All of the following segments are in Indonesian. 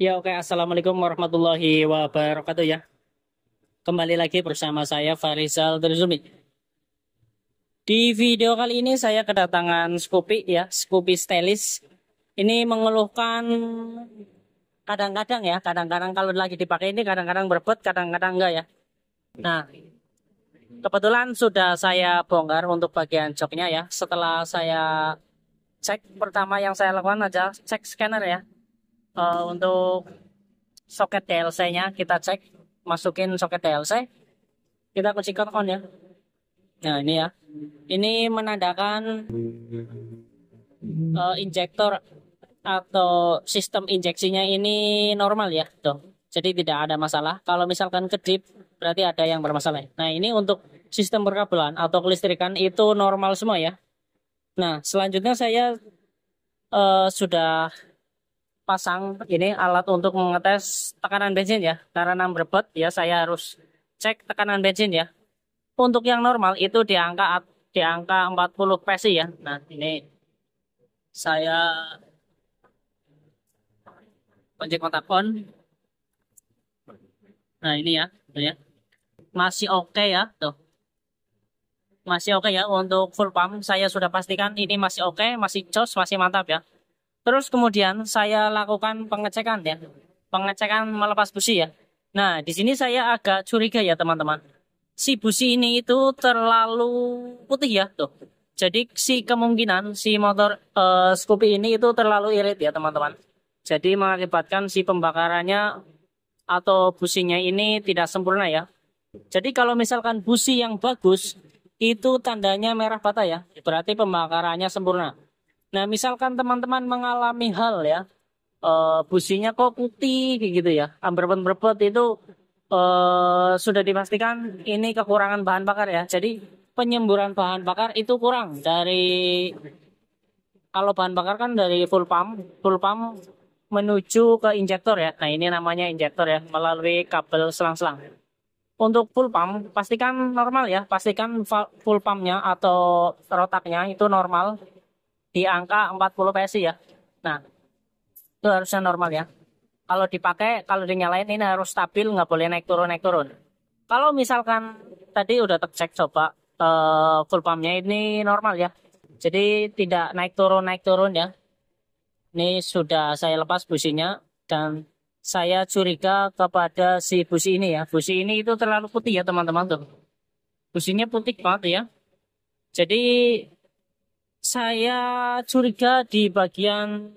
Ya oke, Assalamualaikum warahmatullahi wabarakatuh ya. Kembali lagi bersama saya Farizal Terzumi. Di video kali ini saya kedatangan Scoopy ya, Scoopy Stylish. Ini mengeluhkan kadang-kadang ya, kadang-kadang kalau lagi dipakai ini kadang-kadang berbet, kadang-kadang enggak ya. Nah, kebetulan sudah saya bongkar untuk bagian joknya ya. Setelah saya cek, pertama yang saya lakukan aja cek scanner ya. Untuk soket TLC-nya kita cek, masukin soket TLC, kita kunci on ya. Nah ini ya, ini menandakan injektor atau sistem injeksinya ini normal ya, tuh. Jadi tidak ada masalah. Kalau misalkan kedip, berarti ada yang bermasalah. Nah ini untuk sistem perkabelan atau kelistrikan itu normal semua ya. Nah selanjutnya saya sudah pasang ini alat untuk mengetes tekanan bensin ya. Karena berbet ya saya harus cek tekanan bensin ya. Untuk yang normal itu di angka 40 PSI ya. Nah, ini saya kunci kontak on. Nah, ini ya, tuh ya. Masih oke ya, tuh. Masih oke ya untuk full pump. Saya sudah pastikan ini masih oke, masih jos, masih mantap ya. Terus kemudian saya lakukan pengecekan ya. Pengecekan melepas busi ya. Nah, di sini saya agak curiga ya, teman-teman. Si busi ini itu terlalu putih ya, tuh. Jadi si kemungkinan si motor Scoopy ini itu terlalu irit ya, teman-teman. Jadi mengakibatkan si pembakarannya atau businya ini tidak sempurna ya. Jadi kalau misalkan busi yang bagus itu tandanya merah bata ya, berarti pembakarannya sempurna. Nah, misalkan teman-teman mengalami hal ya, businya kok putih kayak gitu ya, berbet-berbet itu sudah dipastikan ini kekurangan bahan bakar ya. Jadi penyemburan bahan bakar itu kurang dari, kalau bahan bakar kan dari full pump menuju ke injektor ya. Nah ini namanya injektor ya, melalui kabel selang-selang. Untuk full pump pastikan normal ya, pastikan full pumpnya atau rotaknya itu normal di angka 40 PSI ya. Nah itu harusnya normal ya. Kalau dipakai, kalau dinyalain ini harus stabil, nggak boleh naik turun naik turun. Kalau misalkan tadi udah cek coba full pumpnya ini normal ya. Jadi tidak naik turun ya. Ini sudah saya lepas businya dan saya curiga kepada si busi ini ya. Busi ini itu terlalu putih ya teman-teman tuh. Businya putih banget ya. Jadi saya curiga di bagian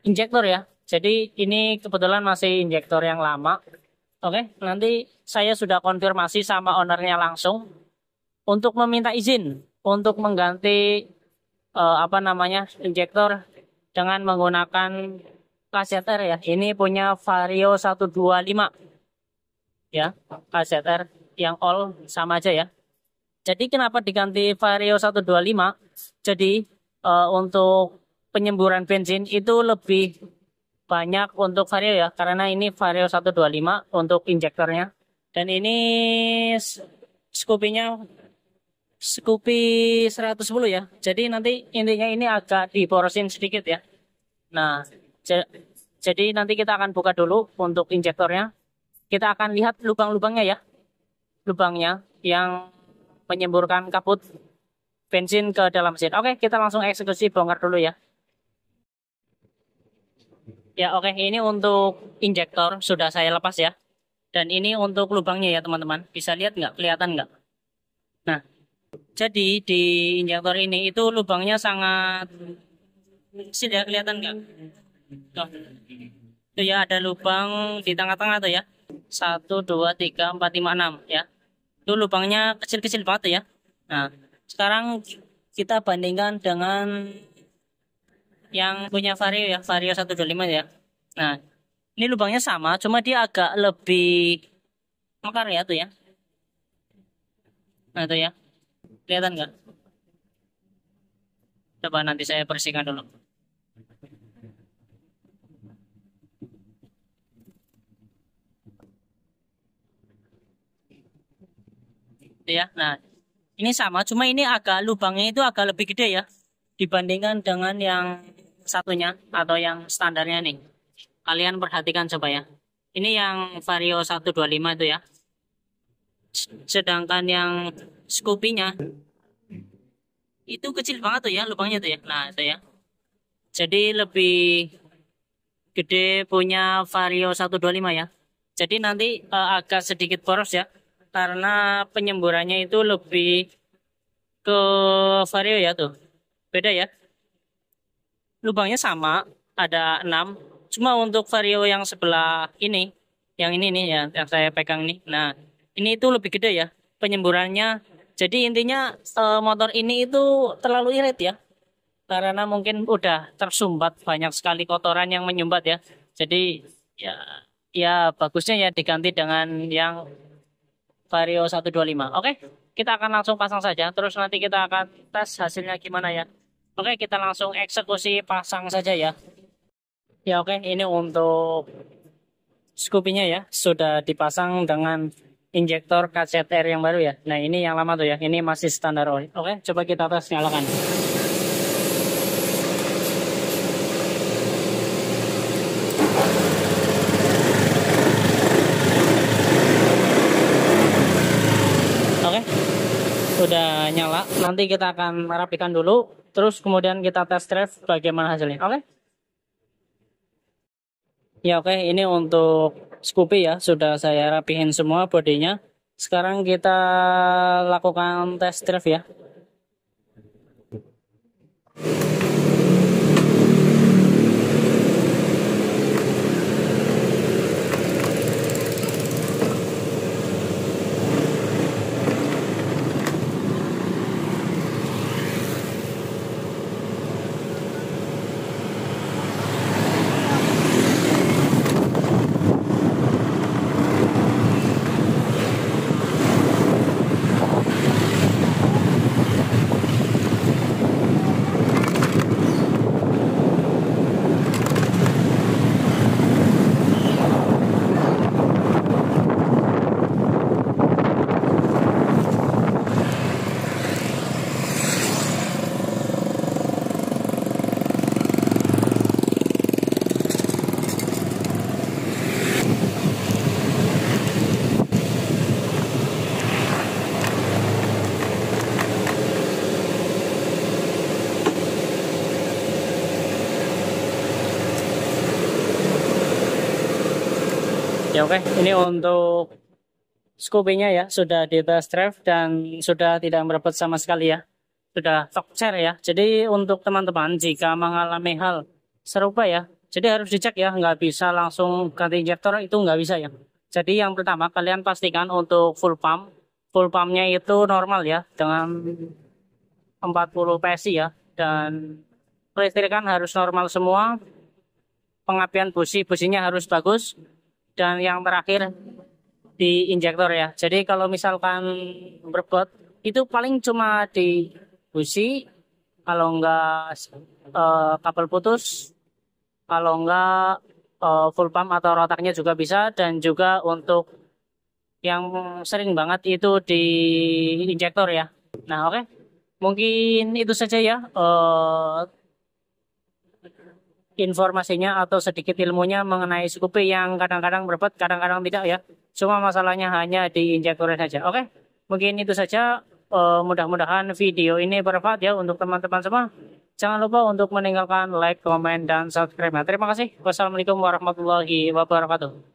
injektor ya. Jadi ini kebetulan masih injektor yang lama. Oke, nanti saya sudah konfirmasi sama ownernya langsung untuk meminta izin untuk mengganti apa namanya injektor dengan menggunakan KZR ya. Ini punya Vario 125 ya, KZR yang all sama aja ya. Jadi kenapa diganti Vario 125? Jadi untuk penyemburan bensin itu lebih banyak untuk Vario ya, karena ini Vario 125 untuk injektornya. Dan ini Scoopy-nya Scoopy 110 ya. Jadi nanti intinya ini agak diborosin sedikit ya. Nah, ja- jadi nanti kita akan buka dulu untuk injektornya. Kita akan lihat lubang-lubangnya ya. Lubangnya yang menyemburkan kabut bensin ke dalam mesin. Oke, kita langsung eksekusi bongkar dulu ya. Ya, oke, ini untuk injektor sudah saya lepas ya. Dan ini untuk lubangnya ya, teman-teman. Bisa lihat nggak? Kelihatan nggak? Nah, jadi di injektor ini itu lubangnya sangat kecil ya, kelihatan nggak? Tuh. Itu ya, ada lubang di tengah-tengah tuh ya. Satu, dua, tiga, empat, lima, enam ya. Itu lubangnya kecil-kecil banget tuh ya. Nah, sekarang kita bandingkan dengan yang punya Vario ya, Vario 125 ya. Nah, ini lubangnya sama, cuma dia agak lebih mekar ya tuh ya. Nah, tuh ya. Kelihatan nggak? Coba nanti saya bersihkan dulu. Tuh ya. Nah, ini sama, cuma ini agak lubangnya itu agak lebih gede ya dibandingkan dengan yang satunya atau yang standarnya nih. Kalian perhatikan coba ya. Ini yang Vario 125 itu ya. Sedangkan yang Scoopy-nya itu kecil banget tuh ya lubangnya tuh ya. Nah, itu ya. Jadi lebih gede punya Vario 125 ya. Jadi nanti agak sedikit boros ya. Karena penyemburannya itu lebih ke Vario ya tuh. Beda ya. Lubangnya sama, ada 6. Cuma untuk Vario yang sebelah ini, yang ini nih ya, yang saya pegang nih. Nah, ini itu lebih gede ya penyemburannya. Jadi intinya motor ini itu terlalu irit ya. Karena mungkin udah tersumbat banyak sekali kotoran yang menyumbat ya. Jadi ya ya bagusnya ya diganti dengan yang Vario 125. Oke, kita akan langsung pasang saja. Terus nanti kita akan tes hasilnya gimana ya. Oke, kita langsung eksekusi pasang saja ya. Ya oke, ini untuk Scoopy-nya ya. Sudah dipasang dengan injektor KZR yang baru ya. Nah ini yang lama tuh ya. Ini masih standar oli. Oke, coba kita tes, nyalakan. Oke, udah nyala. Nanti kita akan rapikan dulu. Terus kemudian kita test drive bagaimana hasilnya. Oke. Ya oke, ini untuk Scoopy ya. Sudah saya rapihin semua bodinya. Sekarang kita lakukan test drive ya. Ya oke, ini untuk Scoopy-nya ya sudah di test drive dan sudah tidak merebut sama sekali ya. Sudah top chair ya. Jadi untuk teman-teman jika mengalami hal serupa ya, jadi harus dicek ya, nggak bisa langsung ganti injektor itu nggak bisa ya. Jadi yang pertama kalian pastikan untuk full pumpnya itu normal ya dengan 40 PSI ya dan kelistrikan harus normal semua, pengapian businya harus bagus dan yang terakhir di injektor ya. Jadi kalau misalkan berbot itu paling cuma di busi, kalau enggak kabel putus, kalau enggak full pump atau rotaknya juga bisa dan juga untuk yang sering banget itu di injektor ya. Nah, oke. Mungkin itu saja ya informasinya atau sedikit ilmunya mengenai Scoopy yang kadang-kadang berbot, kadang-kadang tidak ya. Cuma masalahnya hanya di injektornya saja. Oke, mungkin itu saja. Mudah-mudahan video ini bermanfaat ya untuk teman-teman semua. Jangan lupa untuk meninggalkan like, komen, dan subscribe. Terima kasih. Wassalamualaikum warahmatullahi wabarakatuh.